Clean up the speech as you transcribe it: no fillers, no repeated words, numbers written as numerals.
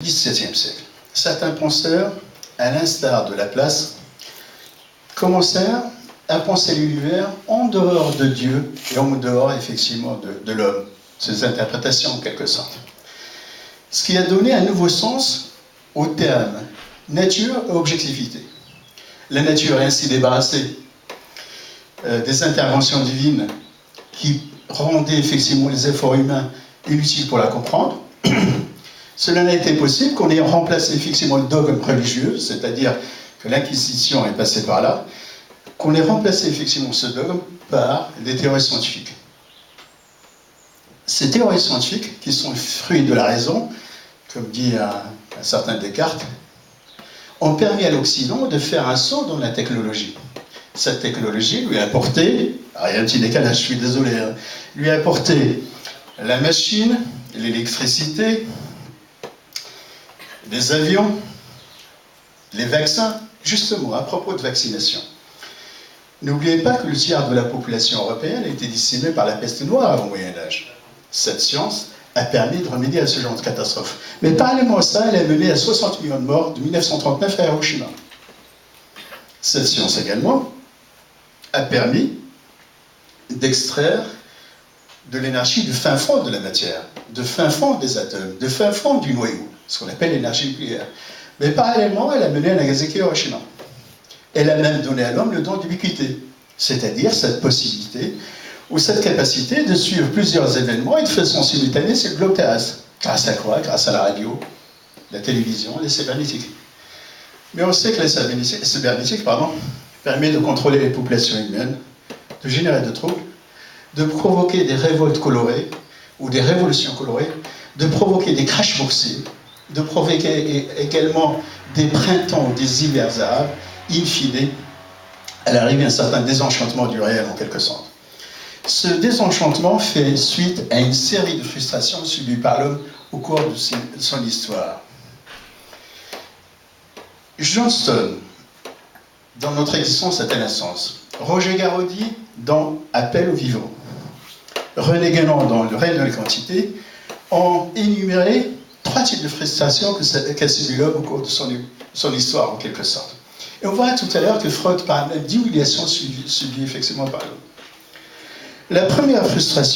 XVIIe siècle. Certains penseurs, à l'instar de Laplace, commencèrent à penser l'univers en dehors de Dieu et en dehors, effectivement, de l'homme. Ces interprétations, en quelque sorte. Ce qui a donné un nouveau sens au terme nature et objectivité. La nature est ainsi débarrassée des interventions divines qui rendaient effectivement les efforts humains inutiles pour la comprendre. Cela n'a été possible qu'en ayant remplacé effectivement le dogme religieux, c'est-à-dire que l'Inquisition est passée par là, qu'on ait remplacé effectivement ce dogme par des théories scientifiques. Ces théories scientifiques, qui sont le fruit de la raison, comme dit un certain Descartes, ont permis à l'Occident de faire un saut dans la technologie. Cette technologie lui a apporté, il y a un petit décalage, je suis désolé, lui a apporté la machine, l'électricité, les avions, les vaccins, justement, à propos de vaccination. N'oubliez pas que le tiers de la population européenne a été décimée par la peste noire au Moyen-Âge. Cette science a permis de remédier à ce genre de catastrophe. Mais parallèlement à ça, elle a mené à 60 millions de morts de 1939 à Hiroshima. Cette science également a permis d'extraire de l'énergie du fin fond de la matière, du fin fond des atomes, du fin fond du noyau, ce qu'on appelle l'énergie nucléaire. Mais parallèlement, elle a mené à Nagasaki et Hiroshima. Elle a même donné à l'homme le don d'ubiquité, c'est-à-dire cette possibilité ou cette capacité de suivre plusieurs événements et de façon simultanée sur le globe terrestre. Grâce à quoi? Grâce à la radio, la télévision, les cybernétiques. Mais on sait que les cybernétiques permettent de contrôler les populations humaines, de générer de troubles, de provoquer des révoltes colorées ou des révolutions colorées, de provoquer des crashs boursiers, de provoquer également des printemps ou des hivers arabes, in fine, elle arrive à un certain désenchantement du réel en quelque sorte. Ce désenchantement fait suite à une série de frustrations subies par l'homme au cours de son histoire. Johnston, dans Notre existence a-t-elle un sens? Roger Garaudy, dans Appel aux vivants. René Guénon, dans Le règne de la quantité, ont énuméré 3 types de frustrations qu'a subi l'homme au cours de son histoire, en quelque sorte. Et on voit tout à l'heure que Freud parle même d'humiliation subie effectivement par l'homme. La première frustration